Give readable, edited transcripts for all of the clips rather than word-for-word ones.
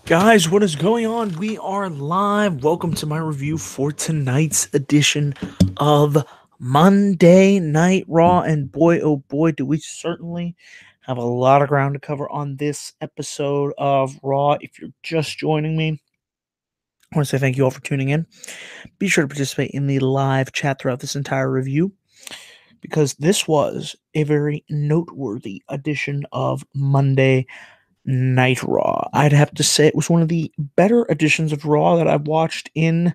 Guys, what is going on? We are live. Welcome to my review for tonight's edition of Monday Night Raw. And boy, oh boy, do we certainly have a lot of ground to cover on this episode of Raw. If you're just joining me, I want to say thank you all for tuning in. Be sure to participate in the live chat throughout this entire review because this was a very noteworthy edition of Monday Night Raw. I'd have to say it was one of the better editions of Raw that I've watched in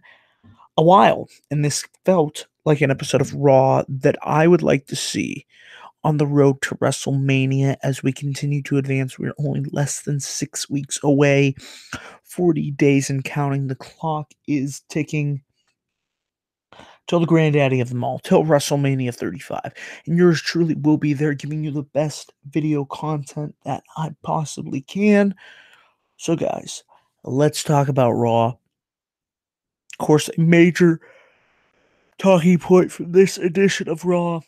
a while, and this felt like an episode of Raw that I would like to see on the road to WrestleMania as we continue to advance. We're only less than 6 weeks away, 40 days and counting. The clock is ticking till the granddaddy of them all, till WrestleMania 35. And yours truly will be there giving you the best video content that I possibly can. So, guys, let's talk about Raw. Of course, a major talking point from this edition of Raw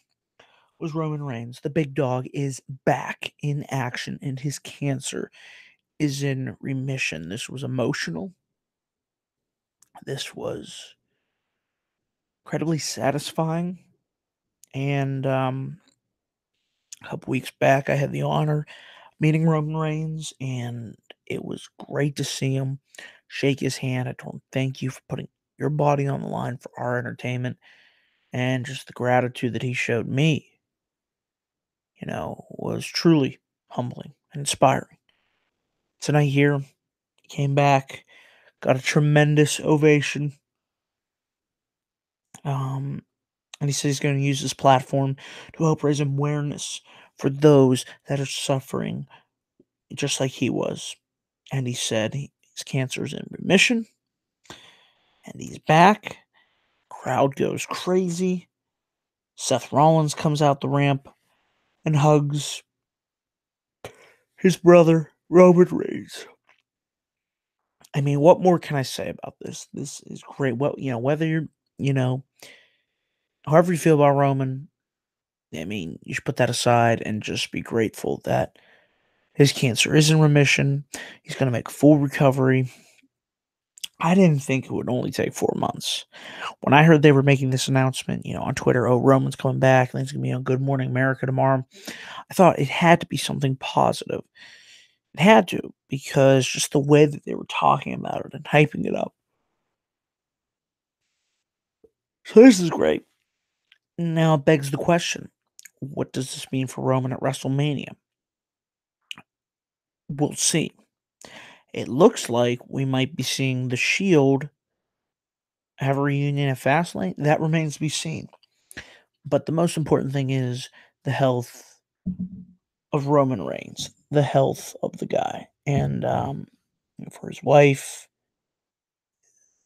was Roman Reigns. The big dog is back in action, and his cancer is in remission. This was emotional. This was incredibly satisfying. And a couple weeks back, I had the honor of meeting Roman Reigns, and it was great to see him, shake his hand. I told him, thank you for putting your body on the line for our entertainment. And just the gratitude that he showed me, was truly humbling and inspiring. Tonight here, he came back, got a tremendous ovation. And he said he's going to use this platform to help raise awareness for those that are suffering just like he was. And he said his cancer is in remission, and he's back. Crowd goes crazy. Seth Rollins comes out the ramp and hugs his brother, Roman Reigns. I mean, what more can I say about this? This is great. Well, whether you're, you know, however you feel about Roman, I mean, you should put that aside and just be grateful that his cancer is in remission. He's going to make full recovery. I didn't think it would only take 4 months. When I heard they were making this announcement, on Twitter, oh, Roman's coming back, and he's going to be on Good Morning America tomorrow, I thought it had to be something positive. It had to, because just the way that they were talking about it and hyping it up. So this is great. Now it begs the question, what does this mean for Roman at WrestleMania? We'll see. It looks like we might be seeing the Shield have a reunion at Fastlane. That remains to be seen. But the most important thing is the health of Roman Reigns, the health of the guy. And for his wife,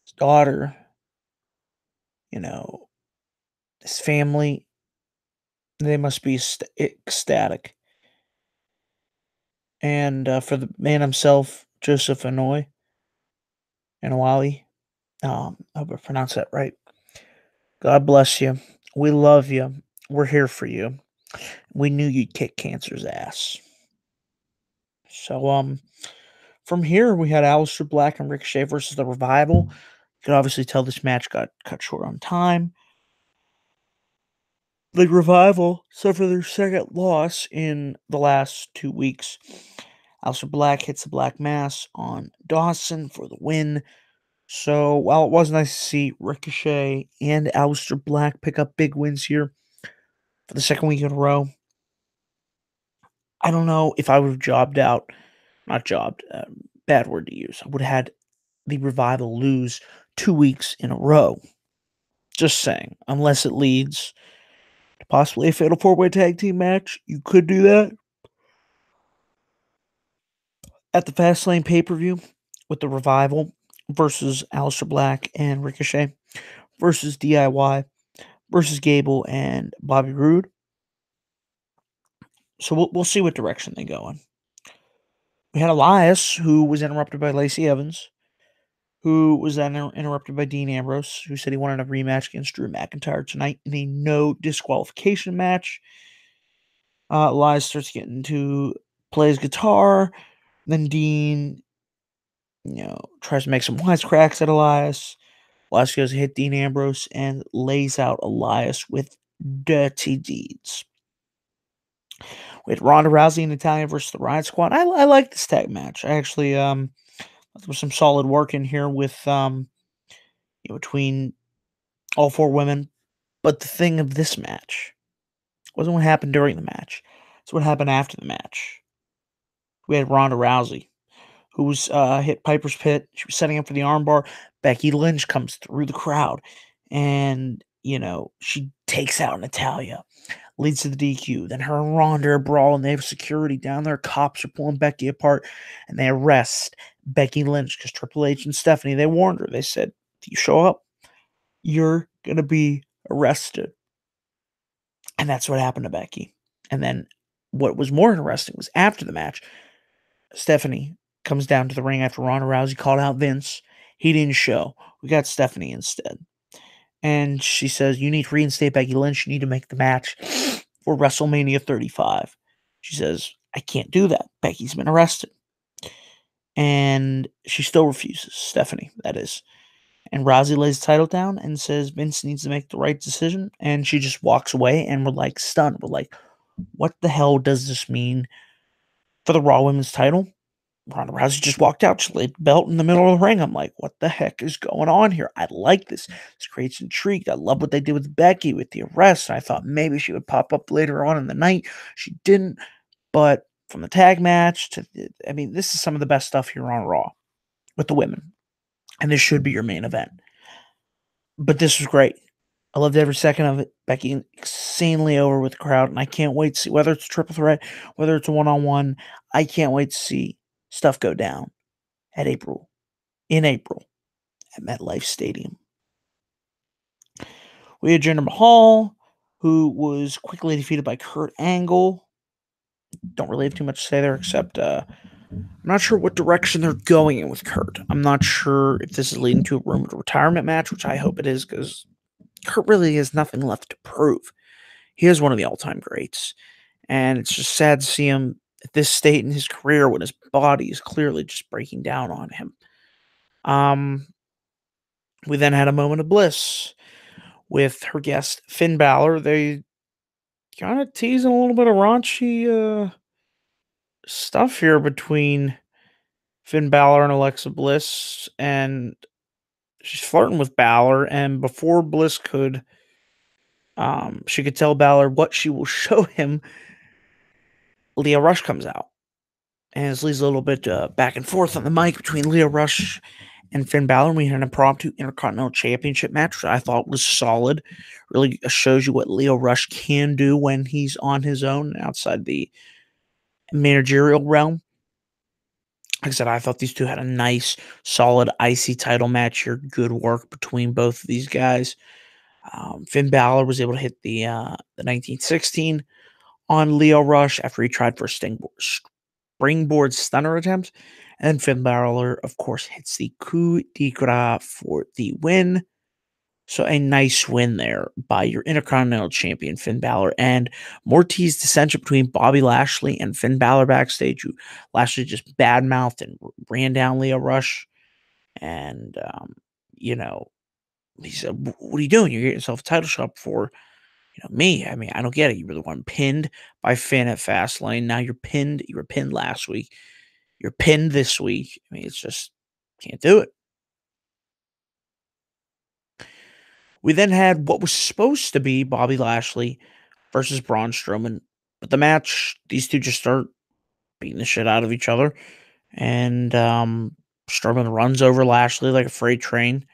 his daughter, you know, his family, they must be ecstatic. And for the man himself, Joseph Anoa'i, I hope I pronounced that right. God bless you. We love you. We're here for you. We knew you'd kick cancer's ass. So, from here we had Aleister Black and Ricochet versus the Revival. You could obviously tell this match got cut short on time. The Revival suffered their second loss in the last 2 weeks. Aleister Black hits the Black Mass on Dawson for the win. So while it was nice to see Ricochet and Aleister Black pick up big wins here for the second week in a row, I don't know if I would have jobbed out, not jobbed, bad word to use. I would have had the Revival lose 2 weeks in a row. Just saying, unless it leads to possibly a fatal 4-way tag team match, you could do that at the Fastlane pay-per-view with the Revival versus Aleister Black and Ricochet versus DIY versus Gable and Bobby Roode. So we'll see what direction they go in. We had Elias, who was interrupted by Lacey Evans, who was then interrupted by Dean Ambrose, who said he wanted a rematch against Drew McIntyre tonight in a no disqualification match. Elias starts getting to play his guitar. Then Dean tries to make some wisecracks at Elias. Elias goes to hit Dean Ambrose and lays out Elias with dirty deeds. We had Ronda Rousey and Natalia versus the Riot Squad. I like this tag match. I actually there was some solid work in here with between all four women. But the thing of this match wasn't what happened during the match. It's what happened after the match. We had Ronda Rousey, who was hit Piper's Pit. She was setting up for the armbar. Becky Lynch comes through the crowd, and she takes out Natalia, leads to the DQ. Then her and Ronda are brawling. They have security down there. Cops are pulling Becky apart, and they arrest Becky Lynch because Triple H and Stephanie, they warned her. They said, if you show up, you're going to be arrested. And that's what happened to Becky. And then what was more interesting was after the match, Stephanie comes down to the ring after Ronda Rousey called out Vince. He didn't show. We got Stephanie instead. And she says, you need to reinstate Becky Lynch. You need to make the match for WrestleMania 35. She says, I can't do that. Becky's been arrested. And she still refuses. Stephanie, that is. And Rousey lays the title down and says Vince needs to make the right decision. And she just walks away, and we're like stunned. We're like, what the hell does this mean for the Raw Women's title? Ronda Rousey just walked out. She laid the belt in the middle of the ring. I'm like, what the heck is going on here? I like this. This creates intrigue. I love what they did with Becky with the arrest. I thought maybe she would pop up later on in the night. She didn't. But from the tag match to, this is some of the best stuff here on Raw with the women. And this should be your main event. But this was great. I loved every second of it. Becky insanely over with the crowd, and I can't wait to see whether it's a triple threat, whether it's a one-on-one. I can't wait to see stuff go down in April at MetLife Stadium. We had Jinder Mahal, who was quickly defeated by Kurt Angle. Don't really have too much to say there, except I'm not sure what direction they're going in with Kurt. I'm not sure if this is leading to a rumored retirement match, which I hope it is, because Kurt really has nothing left to prove. He is one of the all-time greats, and it's just sad to see him at this state in his career when his body is clearly just breaking down on him. We then had a moment of bliss with her guest Finn Balor. They kind of teasing a little bit of raunchy stuff here between Finn Balor and Alexa Bliss, and she's flirting with Balor. And before Bliss could, she could tell Balor what she will show him, Lio Rush comes out. And it leads a little bit back and forth on the mic between Lio Rush and Finn Balor. We had an impromptu Intercontinental Championship match, which I thought was solid. Really shows you what Lio Rush can do when he's on his own outside the managerial realm. Like I said, I thought these two had a nice, solid IC title match here. Good work between both of these guys. Finn Balor was able to hit the 1916 on Lio Rush after he tried for a springboard stunner attempt. And Finn Balor, of course, hits the coup de grace for the win. So a nice win there by your Intercontinental Champion, Finn Balor. And more teased dissension between Bobby Lashley and Finn Balor backstage. Lashley just badmouthed and ran down Lio Rush. And, he said, what are you doing? You're getting yourself a title shot for me. I don't get it. You were the one pinned by Finn at Fastlane. Now you're pinned. You were pinned last week. You're pinned this week. It's just, can't do it. We then had what was supposed to be Bobby Lashley versus Braun Strowman. But the match, these two just start beating the shit out of each other. And Strowman runs over Lashley like a freight train.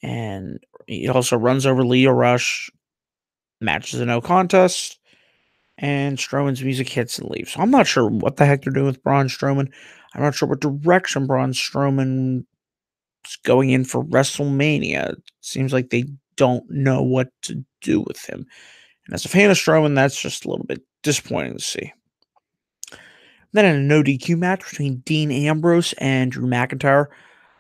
And he also runs over Lio Rush. Match is a no contest. And Strowman's music hits and leaves. So I'm not sure what the heck they're doing with Braun Strowman. I'm not sure what direction Braun Strowman is going in for WrestleMania. It seems like they don't know what to do with him. And as a fan of Strowman, that's just a little bit disappointing to see. Then in a no DQ match between Dean Ambrose and Drew McIntyre,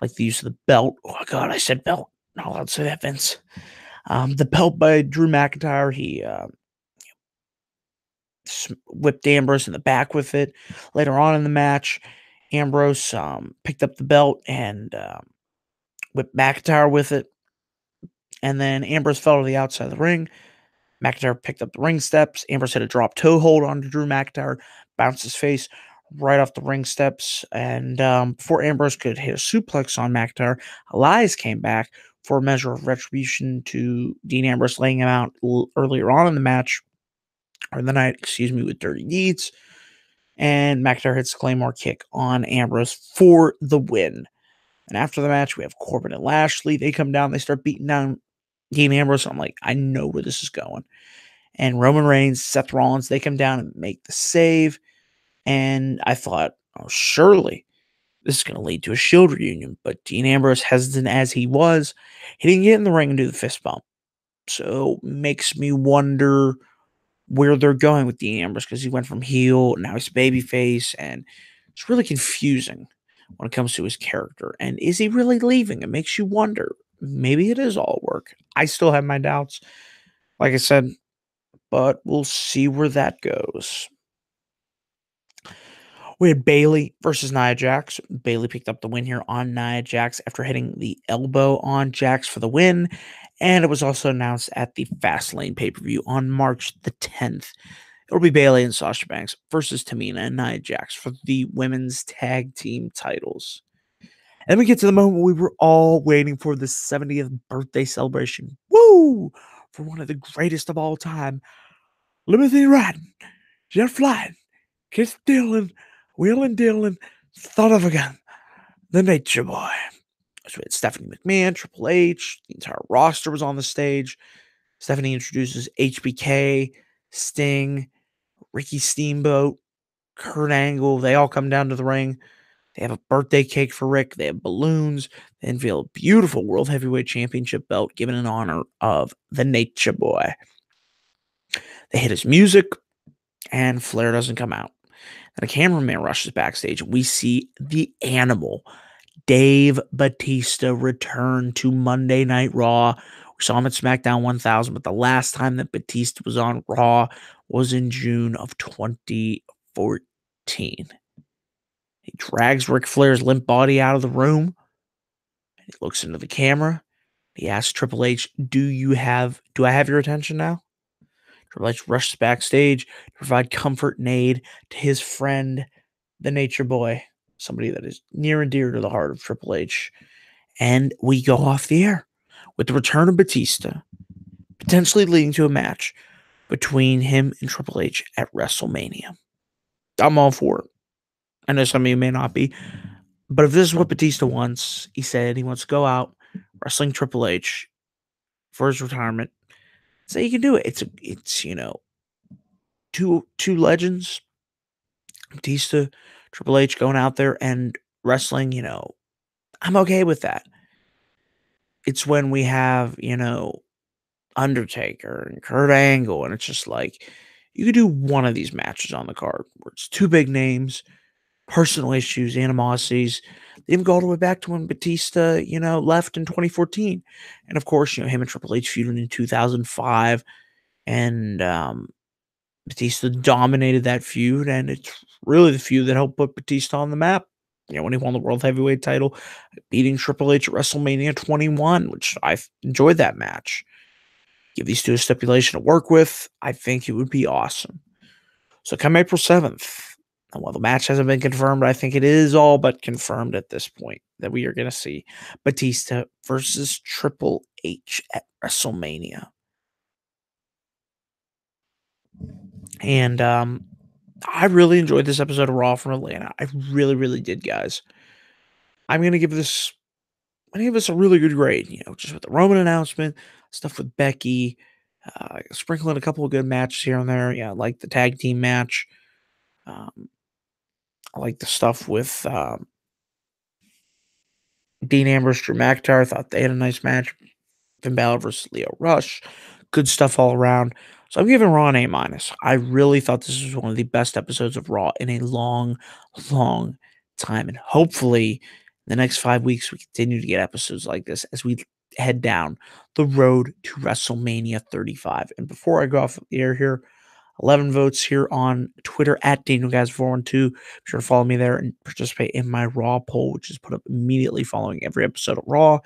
like the use of the belt. Oh, God, I said belt. Not allowed to say that, Vince. The belt by Drew McIntyre, he whipped Ambrose in the back with it. Later on in the match, Ambrose picked up the belt and whipped McIntyre with it. And then Ambrose fell to the outside of the ring. McIntyre picked up the ring steps. Ambrose hit a drop toe hold onto Drew McIntyre, bounced his face right off the ring steps. And before Ambrose could hit a suplex on McIntyre, Elias came back for a measure of retribution to Dean Ambrose, laying him out earlier on in the match, or in the night, with dirty deeds. And McIntyre hits a Claymore kick on Ambrose for the win. And after the match, we have Corbin and Lashley. They come down, they start beating down Dean Ambrose. I'm like, I know where this is going. And Roman Reigns, Seth Rollins, they come down and make the save. And I thought, oh, surely this is going to lead to a Shield reunion. But Dean Ambrose, hesitant as he was, he didn't get in the ring and do the fist bump. So makes me wonder where they're going with Dean Ambrose, because he went from heel, now he's babyface, and it's really confusing when it comes to his character. And is he really leaving? It makes you wonder. Maybe it is all work. I still have my doubts, like I said, but we'll see where that goes. We had Bayley versus Nia Jax. Bayley picked up the win here on Nia Jax after hitting the elbow on Jax for the win. And it was also announced at the Fastlane pay-per-view on March the 10th. It'll be Bayley and Sasha Banks versus Tamina and Nia Jax for the women's tag team titles. And we get to the moment we were all waiting for, the 70th birthday celebration. Woo! For one of the greatest of all time. Limousine riding, jet flying, kiss dealing, wheeling dealing, thought of a gun. The Nature Boy. So we had Stephanie McMahon, Triple H, the entire roster was on the stage. Stephanie introduces HBK, Sting, Ricky Steamboat, Kurt Angle. They all come down to the ring. They have a birthday cake for Rick. They have balloons. They unveil a beautiful World Heavyweight Championship belt given in honor of the Nature Boy. They hit his music, and Flair doesn't come out. And a cameraman rushes backstage, and we see the Animal, Dave Batista, return to Monday Night Raw. We saw him at SmackDown 1000, but the last time that Batista was on Raw was in June of 2014. He drags Ric Flair's limp body out of the room. And he looks into the camera. He asks Triple H, do I have your attention now? Triple H rushes backstage to provide comfort and aid to his friend, the Nature Boy, somebody that is near and dear to the heart of Triple H. And we go off the air with the return of Batista, potentially leading to a match between him and Triple H at WrestleMania. I'm all for it. I know some of you may not be, but if this is what Batista wants, he said he wants to go out wrestling Triple H for his retirement. So you can do it. It's two legends, Batista, Triple H, going out there and wrestling. I'm okay with that. It's when we have Undertaker and Kurt Angle, and it's just like, you could do one of these matches on the card where it's two big names, personal issues, animosities. They even go all the way back to when Batista, left in 2014. And of course, him and Triple H feuded in 2005. And Batista dominated that feud. And it's really the feud that helped put Batista on the map. When he won the World Heavyweight title, beating Triple H at WrestleMania 21, which I enjoyed that match. Give these two a stipulation to work with. I think it would be awesome. So come April 7th. And while the match hasn't been confirmed, I think it is all but confirmed at this point that we are going to see Batista versus Triple H at WrestleMania. And I really enjoyed this episode of Raw from Atlanta. I really, really did, guys. I'm going to give this a really good grade, just with the Roman announcement, stuff with Becky, sprinkling a couple of good matches here and there. Yeah, I like the tag team match. I like the stuff with Dean Ambrose, Drew McIntyre. I thought they had a nice match. Finn Balor versus Leo Rush. Good stuff all around. So I'm giving Raw an A-. I really thought this was one of the best episodes of Raw in a long, long time. And hopefully, in the next 5 weeks, we continue to get episodes like this as we head down the road to WrestleMania 35. And before I go off the air here, 11 votes here on Twitter at DanielGuys412. Be sure to follow me there and participate in my Raw poll, which is put up immediately following every episode of Raw.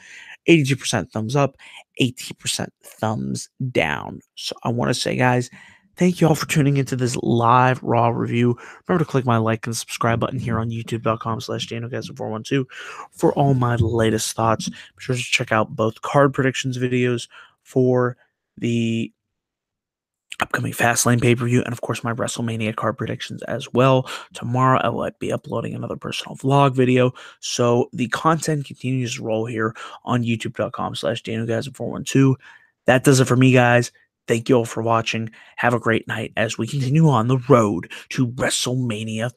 82% thumbs up, 80% thumbs down. So I want to say, guys, thank you all for tuning into this live Raw review. Remember to click my like and subscribe button here on youtube.com/DanielGuys412 for all my latest thoughts. Be sure to check out both card predictions videos for the upcoming Fastlane pay-per-view, and of course my WrestleMania card predictions as well. Tomorrow I will be uploading another personal vlog video, so the content continues to roll here on youtube.com/DanielGuys412. That does it for me, guys. Thank you all for watching. Have a great night as we continue on the road to WrestleMania